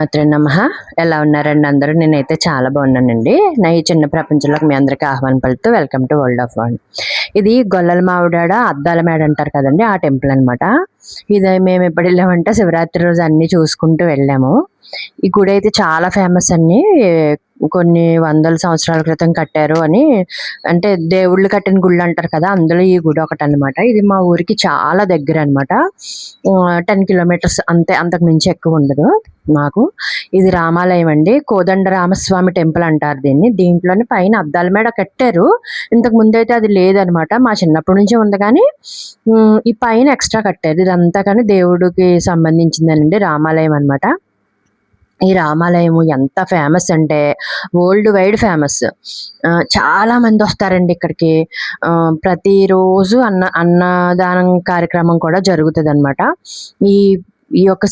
మాత్రే నమః. ఎలా ఉన్నారండి అందరూ? నేనైతే చాలా బాగున్నానండి. నా ఈ చిన్న ప్రపంచంలోకి మీ అందరికీ ఆహ్వానం పలుకుతూ welcome to world of one. ఇది గొల్లల మావిడాడ అద్దాల మేడ అంటారు కదండి, ఆ టెంపుల్ అనమాట. ఇది మేము ఎప్పుడు వెళ్ళామంటే శివరాత్రి రోజు అన్ని చూసుకుంటూ వెళ్ళాము. ఈ గుడి అయితే చాలా ఫేమస్ అండి. కొన్ని వందల సంవత్సరాల క్రితం కట్టారు అని, అంటే దేవుళ్ళు కట్టిన గుళ్ళు అంటారు కదా, అందులో ఈ గుడి ఒకటి అనమాట. ఇది మా ఊరికి చాలా దగ్గర అనమాట. 10 కిలోమీటర్స్ అంతే, అంతకు మించి ఎక్కువ ఉండదు మాకు. ఇది రామాలయం అండి. కోదండ రామస్వామి టెంపుల్ అంటారు దీన్ని. దీంట్లోనే పైన అద్దాల మేడ కట్టారు. ఇంతకు ముందైతే అది లేదనమాట. మా చిన్నప్పటి నుంచే ఉంది కానీ ఈ పైన ఎక్స్ట్రా కట్టారు. ఇదంతా కానీ దేవుడికి సంబంధించిందేనండి, రామాలయం అనమాట. ఈ రామాలయము ఎంత ఫేమస్ అంటే వరల్డ్ వైడ్ ఫేమస్. చాలా మంది వస్తారండి ఇక్కడికి. ప్రతిరోజు అన్నదానం కార్యక్రమం కూడా జరుగుతుందన్నమాట. ఈ ఈ యొక్క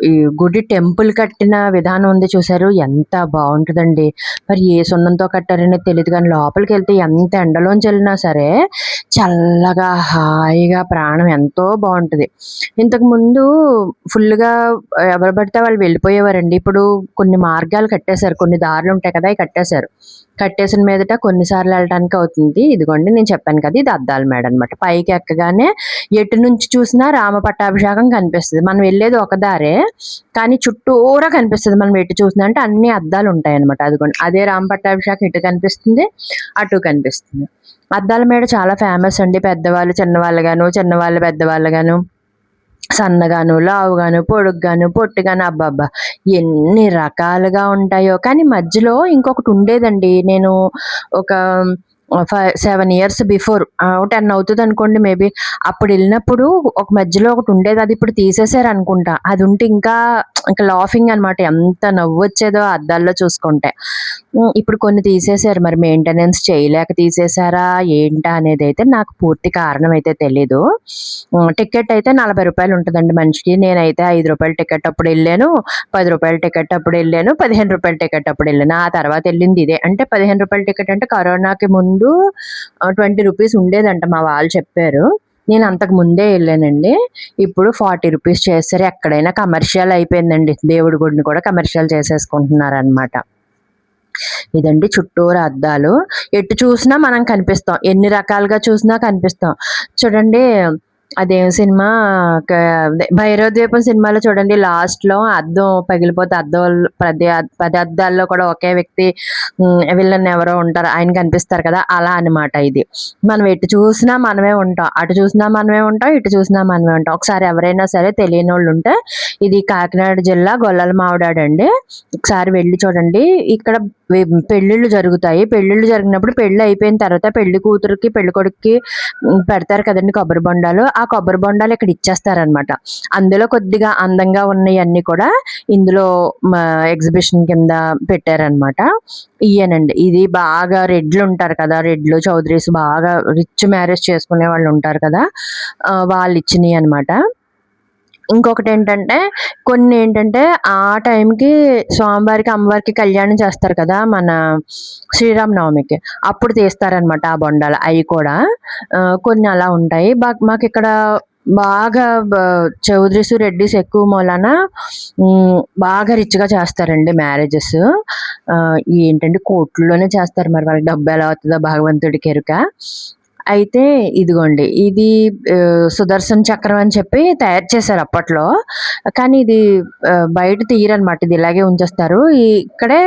ఈ గుడి టెంపుల్ కట్టిన విధానం ఉంది చూసారు, ఎంత బాగుంటుందండి. మరి ఏ సున్నంతో కట్టారనే తెలియదు కానీ లోపలికి వెళ్తే ఎంత ఎండలోంచి వెళ్ళినా సరే చల్లగా హాయిగా ప్రాణం ఎంతో బాగుంటుంది. ఇంతకు ముందు ఫుల్గా ఎవరు పడితే వాళ్ళు వెళ్ళిపోయేవారండి. ఇప్పుడు కొన్ని మార్గాలు కట్టేశారు, కొన్ని దారులు ఉంటాయి కదా, అవి కట్టేశారు. కట్టేసిన మీదట కొన్నిసార్లు వెళ్ళడానికి అవుతుంది. ఇదిగోండి నేను చెప్పాను కదా, ఇది అద్దాల మేడ అనమాట. పైకి ఎక్కగానే ఎటు నుంచి చూసినా రామ పట్టాభిషేకం కనిపిస్తుంది. మనం వెళ్ళేది ఒక దారే కానీ చుట్టూరా కనిపిస్తుంది. మనం ఎటు చూసినా అంటే అన్ని అద్దాలు ఉంటాయి అనమాట. అదిగోండి అదే రామ పట్టాభిషేకం ఇటు కనిపిస్తుంది, అటు కనిపిస్తుంది. అద్దాల మేడ చాలా ఫేమస్ అండి. పెద్దవాళ్ళు చిన్నవాళ్ళు గాను, చిన్నవాళ్ళు పెద్దవాళ్ళు గాను, సన్నగాను, లావుగాను, పొడుగ్గాను, పొట్టిగాను, అబ్బబ్బా! ఎన్ని రకాలుగా ఉంటాయో. కానీ మధ్యలో ఇంకొకటి ఉండేదండి. నేను ఒక 7 ఇయర్స్ బిఫోర్, 10 అవుతదనుకోండి మేబీ. అప్పుడెళ్ళినప్పుడు ఒక మధ్యలో ఒకటి ఉండేది. అది ఇప్పుడు తీసేశారనుకుంటా. అది ఉంటే ఇంకా లాఫింగ్ అనమాట. ఎంత నవ్వొచ్చేదో ఆ అద్దాల్లో చూసుకుంటే. ఇప్పుడు కొన్ని తీసేశారు. మరి మెయింటెనెన్స్ చేయలేక తీసేశారా ఏంటా అనేదైతే నాకు పూర్తి కారణం అయితే తెలీదు. టికెట్ అయితే రూ. 40 ఉంటదండి మనిషికి. నేనైతే రూ. 5 టికెట్ అప్పుడెళ్ళాను, రూ. 10 టికెట్ అప్పుడెళ్ళాను, రూ. 15 టికెట్ అప్పుడెళ్ళాను. ఆ తర్వాత ఎళ్ళింది ఇదే. అంటే రూ. 15 టికెట్ అంటే కరోనాకి ముందు ₹20 ఉండేదంట, మా వాళ్ళు చెప్పారు. నేను అంతకు ముందే ఎళ్ళానండి. ఇప్పుడు ₹40 చేసేసారు. ఎక్కడైనా కమర్షియల్ అయిపోయిందండి. దేవుడి గుడిని కూడా కమర్షియల్ చేసేసుకుంటున్నారనమాట. ఇదండి చుట్టూరా అద్దాలు. ఎటు చూసినా మనం కనిపిస్తాం. ఎన్ని రకాలుగా చూసినా కనిపిస్తాం. చూడండి, అదేం సినిమా, అదే 'భైరవ ద్వీపం' సినిమాలో చూడండి, లాస్ట్‌లో అద్దం పగిలిపోతే అద్దంలో 10 అద్దాల్లో కూడా ఒకే వ్యక్తి, విలన్ ఎవరో ఉంటారు. ఆయన కనిపిస్తారు కదా! అలా అనమాట ఇది. మనం ఎటు చూసినా మనమే ఉంటాం. అటు చూసినా మనమే ఉంటాం, ఇటు చూసినా మనమే ఉంటాం. ఒకసారి ఎవరైనా సరే తెలియనోళ్ళుంటే, ఇది కాకినాడ జిల్లా గొల్లల మావిడాడండి. ఒకసారి వెళ్లి చూడండి. ఇక్కడ పెళ్ళిళ్ళు జరుగుతాయి. పెళ్ళిళ్ళు జరిగినప్పుడు పెళ్లి అయిపోయిన తర్వాత పెళ్లి కూతురికి, పెళ్లి కొడుక్కి పెడతారు కదండీ కొబ్బరి బొండాలు. ఆ కొబ్బరి బొండాలు ఇక్కడ ఇచ్చేస్తారనమాట. అందులో కొద్దిగా అందంగా ఉన్నయన్నీ కూడా ఇందులో ఎగ్జిబిషన్ కింద పెట్టారనమాట. ఇయ్యేనండి. ఇది బాగా రెడ్లుంటారు కదా, రెడ్లు, చౌదరీస్ బాగా రిచ్ మ్యారేజ్ చేసుకునే వాళ్ళు ఉంటారు కదా, వాళ్ళిచ్చినియి అనమాట. ఇంకొకటేంటంటే, కొన్నేంటంటే ఆ టైంకి స్వామివారికి, అమ్మవారికి కళ్యాణం చేస్తారు కదా, మన శ్రీరామనవమికి. అప్పుడు తీస్తారనమాట ఆ బొండాలు. అయి కూడా కొన్ని అలా ఉంటాయి. మాకిక్కడ బాగా చౌదరీస్, రెడ్డీస్ ఎక్కువ మూలాన బాగా రిచ్‌గా చేస్తారండి మ్యారేజెస్. ఏంటంటే కోట్లలోనే చేస్తారు. మరి వాళ్ళకి డబ్బెలా అవుతదో భగవంతుడికెరుక. అయితే ఇదిగోండి, ఇది సుదర్శన చక్రం అని చెప్పి తయారు చేశారు అప్పట్లో. కానీ ఇది బయట తీయరనమాట. ఇది ఇలాగే ఉంచేస్తారు. ఇక్కడే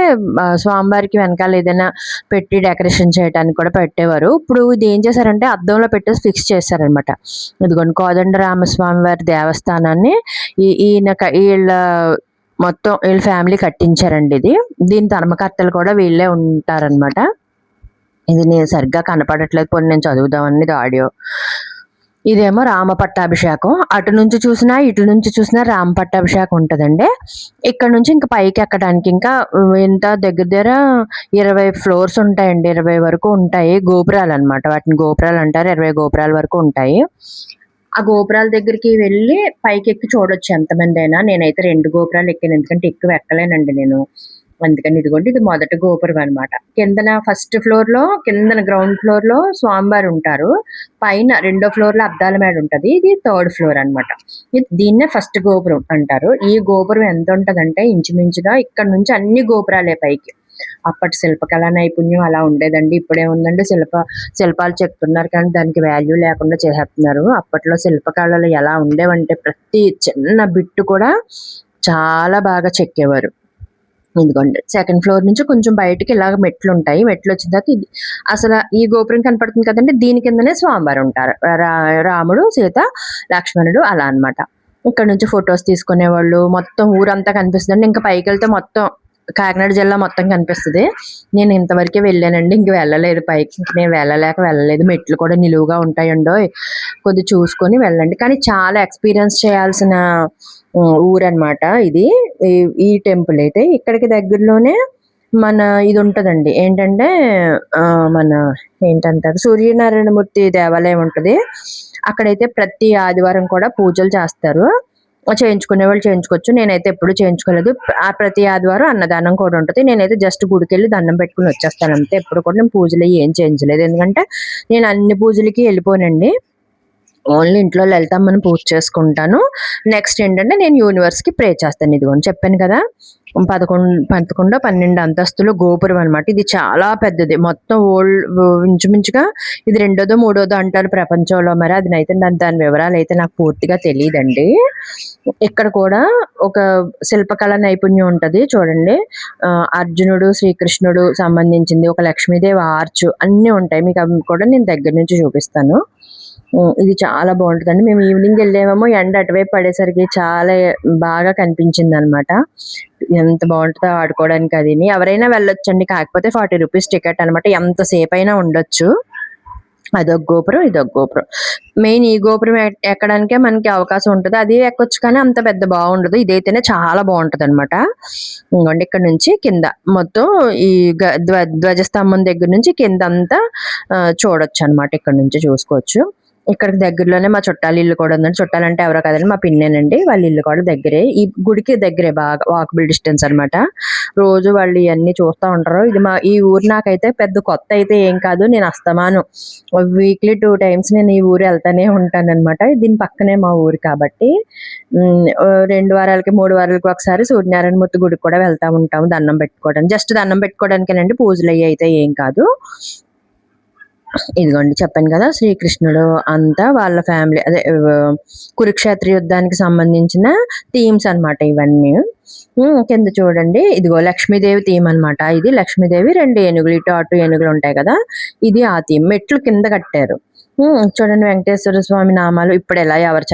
స్వామివారికి వెనకాల ఏదైనా పెట్టి డెకరేషన్ చేయడానికి కూడా పెట్టేవారు. ఇప్పుడు ఇది ఏం చేశారంటే అద్దంలో పెట్టేసి ఫిక్స్ చేశారనమాట. ఇదిగోండి కోదండరామస్వామి వారి దేవస్థానాన్ని ఈళ్ళ మొత్తం ఈళ్ళ ఫ్యామిలీ కట్టించారండి ఇది. దీని ధర్మకర్తలు కూడా వీళ్ళే ఉంటారనమాట. ఇది నేను సరిగ్గా కనపడట్లేదు. పోనీ నేను చదువుదామని ఇది ఆడియో. ఇదేమో రామ పట్టాభిషేకం. అటు నుంచి చూసినా, ఇటు నుంచి చూసినా రామ పట్టాభిషేకం ఉంటదండి. ఇక్కడ నుంచి ఇంక పైకి ఎక్కడానికి ఇంకా ఇంత దగ్గర దగ్గర 20 ఫ్లోర్స్ ఉంటాయండి. 20 వరకు ఉంటాయి. గోపురాలనమాట. వాటిని గోపురాలంటారు. 20 గోపురాల వరకు ఉంటాయి. ఆ గోపురాల దగ్గరికి వెళ్ళి పైకెక్కి చూడొచ్చు ఎంతమందైనా. నేనైతే 2 గోపురాలు ఎక్కాను. ఎందుకంటే ఎక్కువ ఎక్కలేనండి నేను. అందుకని ఇదిగోండి ఇది మొదటి గోపురం అనమాట. కిందన ఫస్ట్ ఫ్లోర్‌లో కిందన గ్రౌండ్ ఫ్లోర్‌లో స్వామివారు ఉంటారు. పైన రెండో ఫ్లోర్‌లో అద్దాల మేడ ఉంటది. ఇది థర్డ్ ఫ్లోర్ అనమాట. దీన్నే ఫస్ట్ గోపురం అంటారు. ఈ గోపురం ఎంతుంటదంటే ఇంచుమించుగా ఇక్కడ నుంచి అన్ని గోపురాలే పైకి. అప్పటి శిల్పకళా నైపుణ్యం అలా ఉండేదండి. ఇప్పుడేముందండి శిల్పాలు చెక్కుతున్నారు కానీ దానికి వాల్యూ లేకుండా చేసేస్తున్నారు. అప్పట్లో శిల్పకళలు ఎలా ఉండేవంటే ప్రతి చిన్న బిట్టు కూడా చాలా బాగా చెక్కేవారు. ఇదిగోండి. సెకండ్ ఫ్లోర్ నుంచి కొంచెం బయటికి ఇలాగ మెట్లుంటాయి. మెట్లొచ్చిన తర్వాత ఇది ఈ గోపురం కనపడుతుంది కదండీ! దీని కిందనే స్వామివారుంటారు. రాముడు, సీత, లక్ష్మణుడు అలా అన్నమాట. ఇక్కడ నుంచి ఫోటోస్ తీసుకునేవాళ్ళు. మొత్తం ఊరంతా కనిపిస్తుందండి. ఇంకా పైకెళ్తే మొత్తం కాకినాడ జిల్లా మొత్తం కనిపిస్తది. నేను ఇంతవరకే వెళ్ళానండి. ఇంక వెళ్ళలేదు పైకి. ఇంక నేను వెళ్ళలేదు. మెట్లు కూడా నిలువుగా ఉంటాయండోయ్! కొద్దిగా చూసుకొని వెళ్ళండి. కానీ చాలా ఎక్స్‌పీరియన్స్ చేయాల్సిన ఊరనమాట ఇది. ఈ ఈ టెంపుల్ అయితే. ఇక్కడికి దగ్గరలోనే మన ఇది ఉంటదండి. ఏంటంటే మన ఏంటంటారు సూర్యనారాయణమూర్తి దేవాలయం ఉంటది. అక్కడైతే ప్రతి ఆదివారం కూడా పూజలు చేస్తారు. చేయించుకునేవాళ్ళు చేయించుకోవచ్చు. నేనైతే ఎప్పుడు చేయించుకోలేదు. ప్రతి ఆదివారం అన్నదానం కూడా ఉంటది. నేనైతే జస్ట్ గుడికెళ్ళి దండం పెట్టుకొని వచ్చేస్తాను అంతే. ఎప్పుడు కూడా నేను పూజలయి ఏం చేయించలేదు. ఎందుకంటే నేను అన్ని పూజలకి ఎళ్ళిపోనండి. ఓన్లీ ఇంట్లో లలితమ్మని పూజ చేసుకుంటాను. నెక్స్ట్ ఏంటంటే నేను యూనివర్స్‌కి ప్రే చేస్తాను. ఇదిగోండి చెప్పాను కదా! 11, 12 అంతస్తుల గోపురం అనమాట. ఇది చాలా పెద్దది. మొత్తం ఇంచుమించుగా ఇది రెండోదో, మూడోదో అంటారు ప్రపంచంలో మరి. దాని వివరాలైతే నాకు పూర్తిగా తెలీదండి. ఇక్కడ కూడా ఒక శిల్పకళ నైపుణ్యం ఉంటది చూడండి. అర్జునుడు, శ్రీకృష్ణుడు సంబంధించింది, ఒక లక్ష్మీదేవి ఆర్చ్ అన్నీ ఉంటాయి. మీకు అవి కూడా నేను దగ్గర నుంచి చూపిస్తాను. ఇది చాలా బావుంటదండి. మేము ఈవినింగ్ ఎళ్ళామేమో ఎండ అటువైపు పడేసరికి చాలా బాగా కనిపించిందనమాట. ఎంత బావుంటదో ఆడుకోవడానికి అదిని. ఎవరైనా వెళ్ళొచ్చండి. కాకపోతే రూ. 40 టికెట్ అనమాట. ఎంత సేపైనా ఉండొచ్చు. అదొక గోపురం, ఇదొక గోపురం. మెయిన్ ఈ గోపురం ఎక్కడానికే మనకి అవకాశం ఉంటది. అది ఎక్కొచ్చు కానీ అంత పెద్ద బావుండదు. ఇదైతేనే చాలా బావుంటదనమాట. ఇంగోండి ఇక్కడ నుంచి కింద మొత్తం ఈ ధ్వజస్తంభం దగ్గర నుంచి కిందంతా చూడొచ్చనమాట. ఇక్కడ నుంచి చూసుకోవచ్చు. ఇక్కడికి దగ్గరలోనే మా చుట్టాల ఇల్లు కూడా ఉందండి. చుట్టాలంటే ఎవరో కాదండి మా పిన్నేనండి. వాళ్ళ ఇల్లు కూడా దగ్గరే. ఈ గుడికి దగ్గరే బాగా వాకబుల్ డిస్టెన్స్ అనమాట. రోజు వాళ్ళు ఇయన్నీ చూస్తా ఉంటారు. ఈ ఊరు నాకైతే పెద్ద కొత్త అయితే ఏం కాదు. నేను అస్తమానం వీక్లీ 2 టైమ్స్ నేను ఈ ఊరు ఎళ్తానే ఉంటాననమాట. దీని పక్కనే మా ఊరు కాబట్టి 2 వారాలకి, 3 వారాలకి ఒకసారి సూర్యనారాయణమూర్తి గుడికి కూడా వెళ్తా ఉంటాము దండం పెట్టుకోవడానికి. జస్ట్ దండం పెట్టుకోవడానికేనండి. పూజలయ్యి అయితే ఏం కాదు. ఇదిగోండి చెప్పాను కదా! శ్రీకృష్ణుడు అంతా వాళ్ళ ఫ్యామిలీ అదే కురుక్షేత్ర యుద్ధానికి సంబంధించిన థీమ్స్ అనమాట ఇవన్నీ. కింద చూడండి ఇదిగో లక్ష్మీదేవి థీమ్ అనమాట. ఇది లక్ష్మీదేవి 2 ఏనుగులు. ఇటు అటు ఏనుగులు ఉంటాయి కదా! ఇది ఆ థీమ్. మెట్లు కింద కట్టారు. చూడండి వెంకటేశ్వర స్వామి నామాలు ఇప్పుడెలా ఎవరు